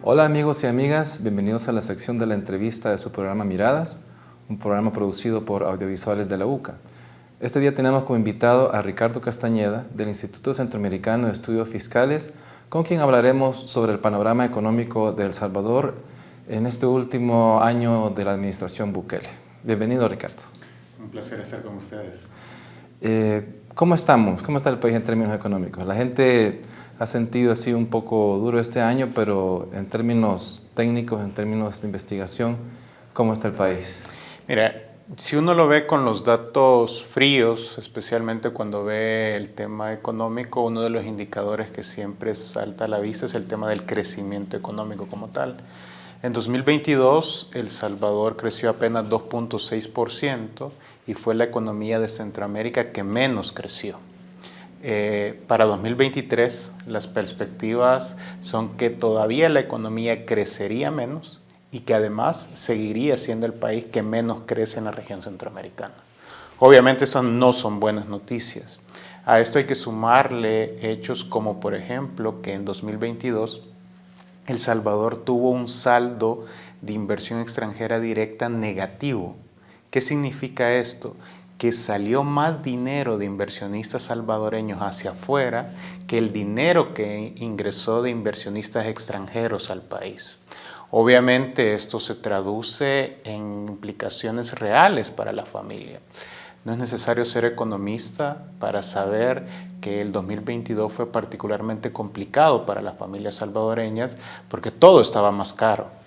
Hola amigos y amigas, bienvenidos a la sección de la entrevista de su programa Miradas, un programa producido por Audiovisuales de la UCA. Este día tenemos como invitado a Ricardo Castañeda del Instituto Centroamericano de Estudios Fiscales, con quien hablaremos sobre el panorama económico de El Salvador en este último año de la administración Bukele. Bienvenido, Ricardo. Un placer estar con ustedes. ¿Cómo estamos? ¿Cómo está el país en términos económicos? La gente ha sentido así un poco duro este año, pero en términos técnicos, en términos de investigación, ¿cómo está el país? Mira, si uno lo ve con los datos fríos, especialmente cuando ve el tema económico, uno de los indicadores que siempre salta a la vista es el tema del crecimiento económico como tal. En 2022, El Salvador creció apenas 2.6% y fue la economía de Centroamérica que menos creció. Para 2023, las perspectivas son que todavía la economía crecería menos y que además seguiría siendo el país que menos crece en la región centroamericana. Obviamente, esas no son buenas noticias. A esto hay que sumarle hechos como, por ejemplo, que en 2022 El Salvador tuvo un saldo de inversión extranjera directa negativo. ¿Qué significa esto? Que salió más dinero de inversionistas salvadoreños hacia afuera que el dinero que ingresó de inversionistas extranjeros al país. Obviamente esto se traduce en implicaciones reales para la familia. No es necesario ser economista para saber que el 2022 fue particularmente complicado para las familias salvadoreñas porque todo estaba más caro.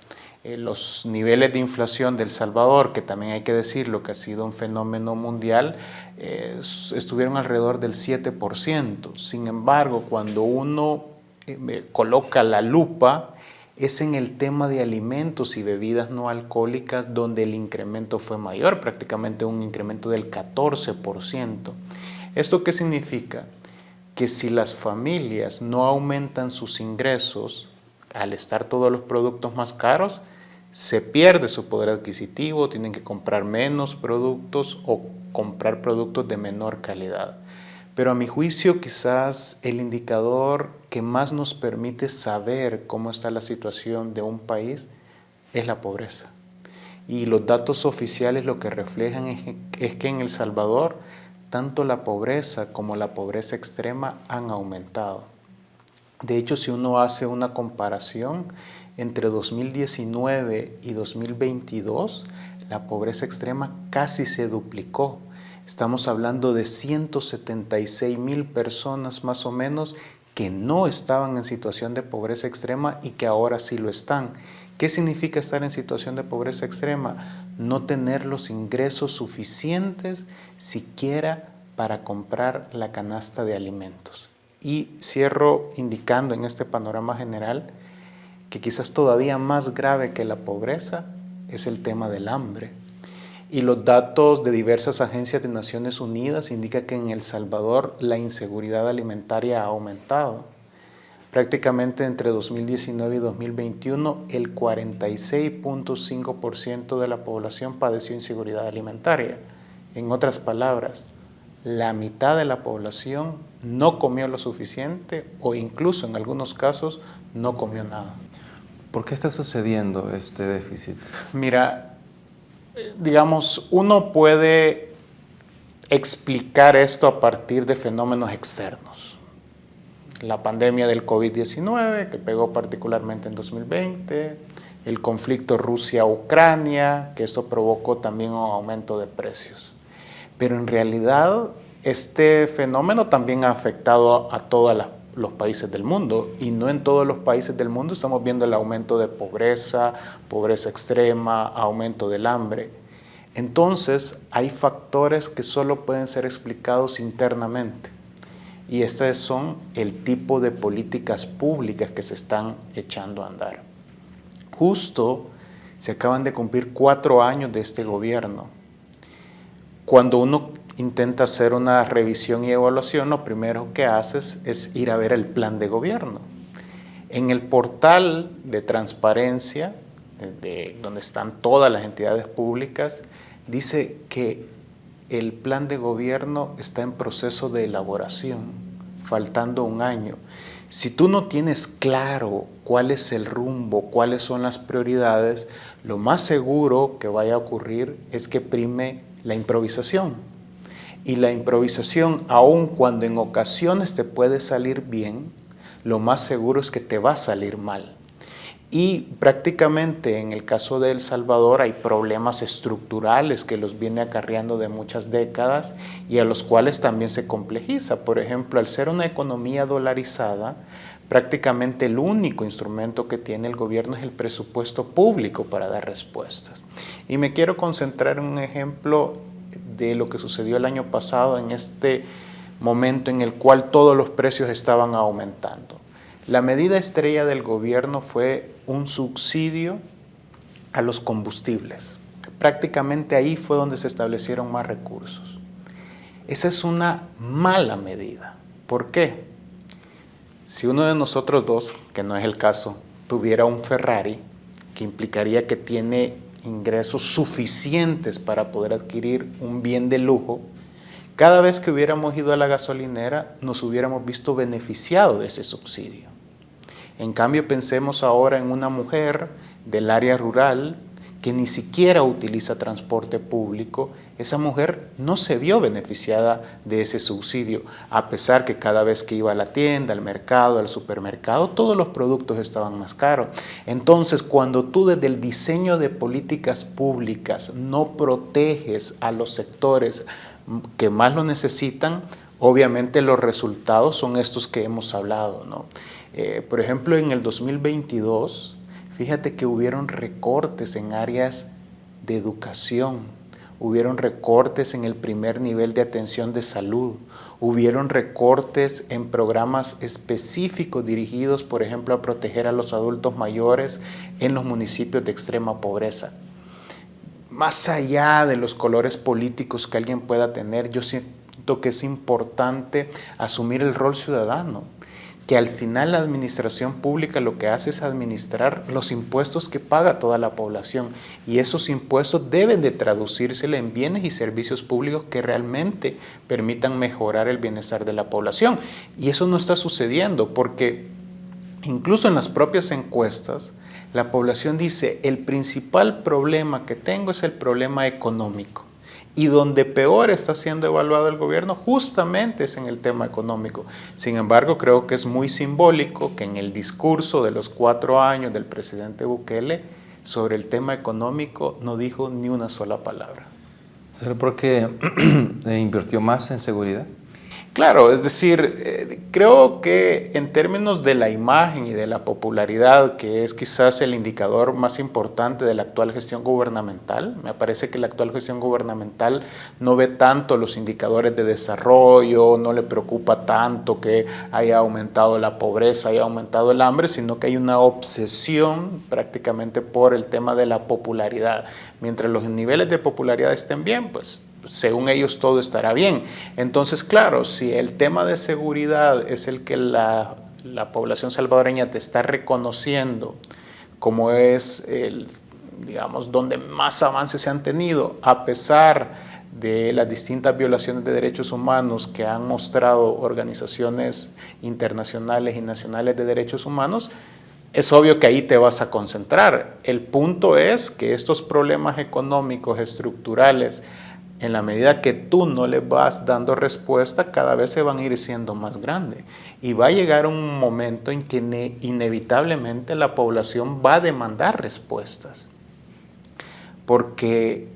Los niveles de inflación de El Salvador, que también hay que decirlo que ha sido un fenómeno mundial, estuvieron alrededor del 7%. Sin embargo, cuando uno coloca la lupa, es en el tema de alimentos y bebidas no alcohólicas donde el incremento fue mayor, prácticamente un incremento del 14%. ¿Esto qué significa? Que si las familias no aumentan sus ingresos, al estar todos los productos más caros, se pierde su poder adquisitivo, tienen que comprar menos productos o comprar productos de menor calidad. Pero a mi juicio, quizás el indicador que más nos permite saber cómo está la situación de un país es la pobreza. Y los datos oficiales lo que reflejan es que en El Salvador tanto la pobreza como la pobreza extrema han aumentado. De hecho, si uno hace una comparación entre 2019 y 2022, la pobreza extrema casi se duplicó. Estamos hablando de 176,000 personas más o menos que no estaban en situación de pobreza extrema y que ahora sí lo están. ¿Qué significa estar en situación de pobreza extrema? No tener los ingresos suficientes siquiera para comprar la canasta de alimentos. Y cierro indicando en este panorama general que quizás todavía más grave que la pobreza es el tema del hambre. Y los datos de diversas agencias de Naciones Unidas indican que en El Salvador la inseguridad alimentaria ha aumentado. Prácticamente entre 2019 y 2021, el 46.5% de la población padeció inseguridad alimentaria. En otras palabras, la mitad de la población no comió lo suficiente o incluso en algunos casos no comió nada. ¿Por qué está sucediendo este déficit? Mira, digamos, uno puede explicar esto a partir de fenómenos externos. La pandemia del COVID-19, que pegó particularmente en 2020, el conflicto Rusia-Ucrania, que esto provocó también un aumento de precios. Pero en realidad este fenómeno también ha afectado a todos los países del mundo y no en todos los países del mundo estamos viendo el aumento de pobreza, pobreza extrema, aumento del hambre. Entonces hay factores que solo pueden ser explicados internamente y estos son el tipo de políticas públicas que se están echando a andar. Justo se acaban de cumplir 4 años de este gobierno. Cuando uno intenta hacer una revisión y evaluación, lo primero que haces es ir a ver el plan de gobierno. En el portal de transparencia, donde están todas las entidades públicas, dice que el plan de gobierno está en proceso de elaboración. faltando un año. Si tú no tienes claro cuál es el rumbo, cuáles son las prioridades, lo más seguro que vaya a ocurrir es que prime la improvisación. Y la improvisación, aun cuando en ocasiones te puede salir bien, lo más seguro es que te va a salir mal. Y prácticamente en el caso de El Salvador hay problemas estructurales que los viene acarreando de muchas décadas y a los cuales también se complejiza. Por ejemplo, al ser una economía dolarizada, prácticamente el único instrumento que tiene el gobierno es el presupuesto público para dar respuestas. Y me quiero concentrar en un ejemplo de lo que sucedió el año pasado en este momento en el cual todos los precios estaban aumentando. La medida estrella del gobierno fue un subsidio a los combustibles. Prácticamente ahí fue donde se establecieron más recursos. Esa es una mala medida. ¿Por qué? Si uno de nosotros dos, que no es el caso, tuviera un Ferrari, que implicaría que tiene ingresos suficientes para poder adquirir un bien de lujo, cada vez que hubiéramos ido a la gasolinera nos hubiéramos visto beneficiados de ese subsidio. En cambio, pensemos ahora en una mujer del área rural que ni siquiera utiliza transporte público. Esa mujer no se vio beneficiada de ese subsidio, a pesar que cada vez que iba a la tienda, al mercado, al supermercado, todos los productos estaban más caros. Entonces, cuando tú desde el diseño de políticas públicas no proteges a los sectores que más lo necesitan, obviamente los resultados son estos que hemos hablado, ¿no? Por ejemplo, en el 2022, fíjate que hubieron recortes en áreas de educación, hubieron recortes en el primer nivel de atención de salud, hubieron recortes en programas específicos dirigidos, por ejemplo, a proteger a los adultos mayores en los municipios de extrema pobreza. Más allá de los colores políticos que alguien pueda tener, yo siento que es importante asumir el rol ciudadano, que al final la administración pública lo que hace es administrar los impuestos que paga toda la población y esos impuestos deben de traducírsele en bienes y servicios públicos que realmente permitan mejorar el bienestar de la población. Y eso no está sucediendo porque incluso en las propias encuestas la población dice el principal problema que tengo es el problema económico. Y donde peor está siendo evaluado el gobierno justamente es en el tema económico. Sin embargo, creo que es muy simbólico que en el discurso de los 4 años del presidente Bukele sobre el tema económico no dijo ni una sola palabra. ¿Será porque invirtió más en seguridad? Claro, es decir, creo que en términos de la imagen y de la popularidad, que es quizás el indicador más importante de la actual gestión gubernamental, me parece que la actual gestión gubernamental no ve tanto los indicadores de desarrollo, no le preocupa tanto que haya aumentado la pobreza, haya aumentado el hambre, sino que hay una obsesión prácticamente por el tema de la popularidad. Mientras los niveles de popularidad estén bien, pues según ellos todo estará bien. Entonces, claro, si el tema de seguridad es el que la población salvadoreña te está reconociendo como es el, digamos, donde más avances se han tenido, a pesar de las distintas violaciones de derechos humanos que han mostrado organizaciones internacionales y nacionales de derechos humanos, es obvio que ahí te vas a concentrar. El punto es que estos problemas económicos estructurales, en la medida que tú no le vas dando respuesta, cada vez se van a ir siendo más grandes. Y va a llegar un momento en que inevitablemente la población va a demandar respuestas. Porque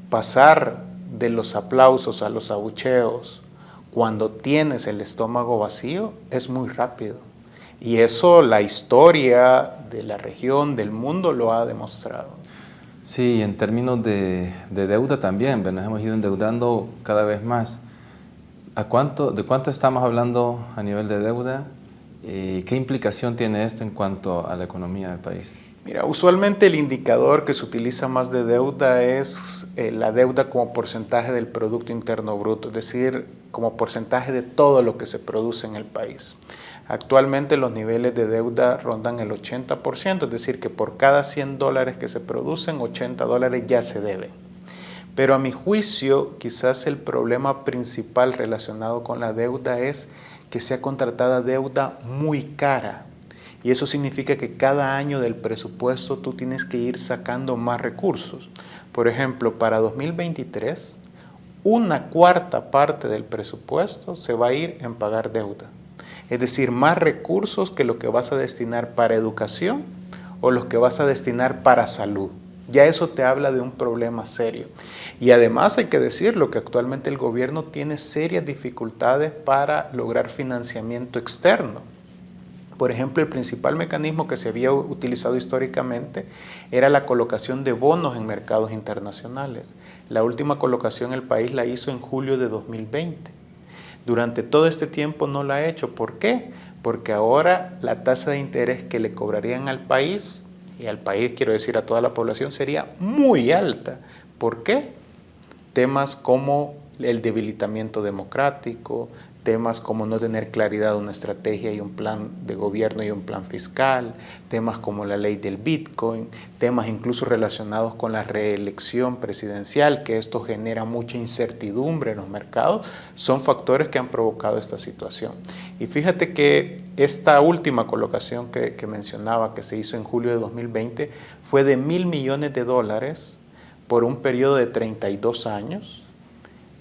pasar de los aplausos a los abucheos cuando tienes el estómago vacío es muy rápido. Y eso la historia de la región, del mundo, lo ha demostrado. Sí, en términos de deuda también, nos hemos ido endeudando cada vez más. ¿De cuánto estamos hablando a nivel de deuda? ¿Qué implicación tiene esto en cuanto a la economía del país? Mira, usualmente el indicador que se utiliza más de deuda es la deuda como porcentaje del Producto Interno Bruto, es decir, como porcentaje de todo lo que se produce en el país. Actualmente los niveles de deuda rondan el 80%, es decir, que por cada $100 que se producen, $80 ya se deben. Pero a mi juicio, quizás el problema principal relacionado con la deuda es que sea contratada deuda muy cara. Y eso significa que cada año del presupuesto tú tienes que ir sacando más recursos. Por ejemplo, para 2023, una cuarta parte del presupuesto se va a ir en pagar deuda. Es decir, más recursos que lo que vas a destinar para educación o los que vas a destinar para salud. Ya eso te habla de un problema serio. Y además hay que decirlo que actualmente el gobierno tiene serias dificultades para lograr financiamiento externo. Por ejemplo, el principal mecanismo que se había utilizado históricamente era la colocación de bonos en mercados internacionales. La última colocación el país la hizo en julio de 2020. Durante todo este tiempo no la ha hecho. ¿Por qué? Porque ahora la tasa de interés que le cobrarían al país, y al país quiero decir a toda la población, sería muy alta. ¿Por qué? Temas como el debilitamiento democrático, temas como no tener claridad de una estrategia y un plan de gobierno y un plan fiscal, temas como la ley del Bitcoin, temas incluso relacionados con la reelección presidencial, que esto genera mucha incertidumbre en los mercados, son factores que han provocado esta situación. Y fíjate que esta última colocación que mencionaba, que se hizo en julio de 2020, fue de $1.000 millones por un periodo de 32 años,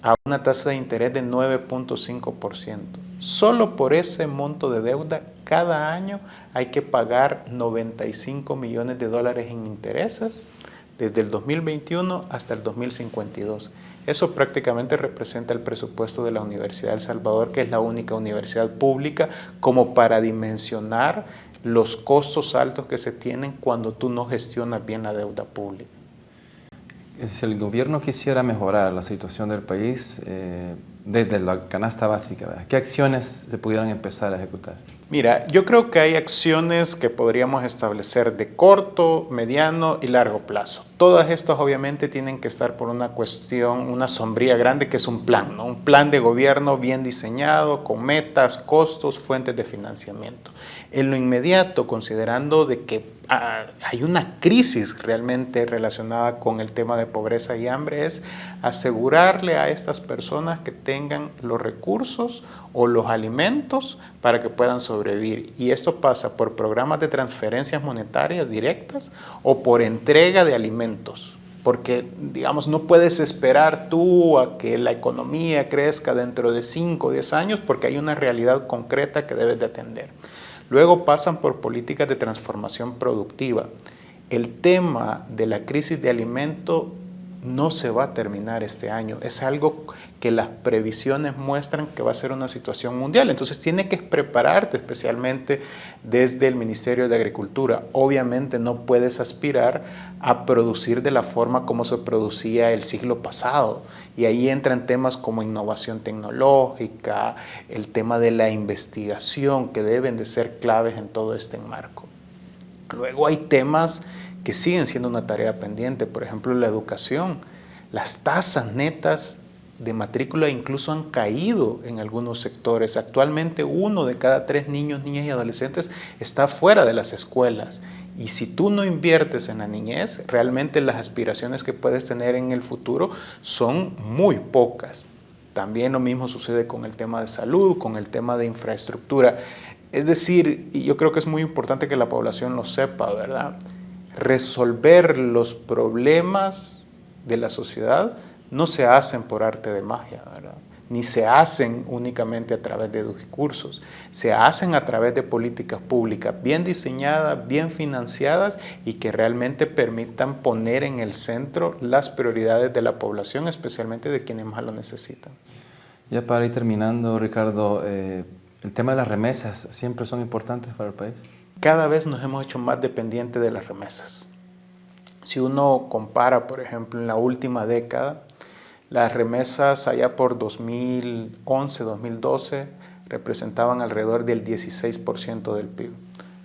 a una tasa de interés de 9.5%. Solo por ese monto de deuda, cada año hay que pagar $95 millones en intereses desde el 2021 hasta el 2052. Eso prácticamente representa el presupuesto de la Universidad de El Salvador, que es la única universidad pública, como para dimensionar los costos altos que se tienen cuando tú no gestionas bien la deuda pública. Si el gobierno quisiera mejorar la situación del país desde la canasta básica, ¿verdad? ¿Qué acciones se pudieran empezar a ejecutar? Mira, yo creo que hay acciones que podríamos establecer de corto, mediano y largo plazo. Todas estas obviamente tienen que estar por una cuestión, una sombría grande que es un plan, ¿no? Un plan de gobierno bien diseñado, con metas, costos, fuentes de financiamiento. En lo inmediato, considerando de que hay una crisis realmente relacionada con el tema de pobreza y hambre, es asegurarle a estas personas que tengan los recursos o los alimentos para que puedan sobrevivir. Y esto pasa por programas de transferencias monetarias directas o por entrega de alimentos. Porque, digamos, no puedes esperar tú a que la economía crezca dentro de 5 o 10 años porque hay una realidad concreta que debes de atender. Luego pasan por políticas de transformación productiva. El tema de la crisis de alimentos no se va a terminar este año. Es algo que las previsiones muestran que va a ser una situación mundial. Entonces tienes que prepararte especialmente desde el Ministerio de Agricultura. Obviamente no puedes aspirar a producir de la forma como se producía el siglo pasado. Y ahí entran temas como innovación tecnológica, el tema de la investigación, que deben de ser claves en todo este marco. Luego hay temas que siguen siendo una tarea pendiente, por ejemplo la educación. Las tasas netas de matrícula incluso han caído en algunos sectores. Actualmente 1 de cada 3 niños, niñas y adolescentes está fuera de las escuelas. Y si tú no inviertes en la niñez, realmente las aspiraciones que puedes tener en el futuro son muy pocas. También lo mismo sucede con el tema de salud, con el tema de infraestructura. Es decir, y yo creo que es muy importante que la población lo sepa, ¿verdad? Resolver los problemas de la sociedad no se hacen por arte de magia, ¿verdad? Ni se hacen únicamente a través de discursos, se hacen a través de políticas públicas bien diseñadas, bien financiadas y que realmente permitan poner en el centro las prioridades de la población, especialmente de quienes más lo necesitan. Ya para ir terminando, Ricardo, el tema de las remesas siempre son importantes para el país. Cada vez nos hemos hecho más dependientes de las remesas. Si uno compara, por ejemplo, en la última década, las remesas allá por 2011, 2012 representaban alrededor del 16% del PIB.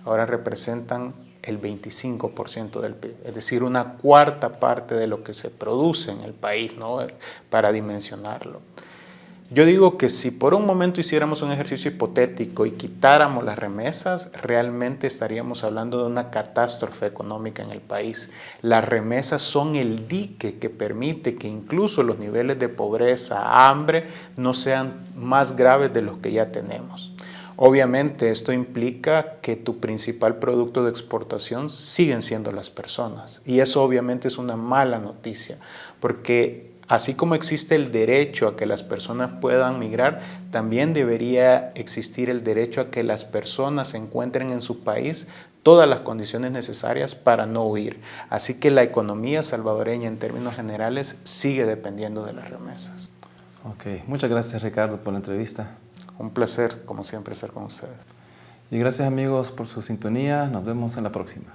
Ahora representan el 25% del PIB, es decir, una cuarta parte de lo que se produce en el país, ¿no? Para dimensionarlo. Yo digo que si por un momento hiciéramos un ejercicio hipotético y quitáramos las remesas, realmente estaríamos hablando de una catástrofe económica en el país. Las remesas son el dique que permite que incluso los niveles de pobreza, hambre, no sean más graves de los que ya tenemos. Obviamente esto implica que tu principal producto de exportación siguen siendo las personas, y eso obviamente es una mala noticia, porque así como existe el derecho a que las personas puedan migrar, también debería existir el derecho a que las personas encuentren en su país todas las condiciones necesarias para no huir. Así que la economía salvadoreña en términos generales sigue dependiendo de las remesas. Ok, muchas gracias Ricardo por la entrevista. Un placer, como siempre, estar con ustedes. Y gracias amigos por su sintonía. Nos vemos en la próxima.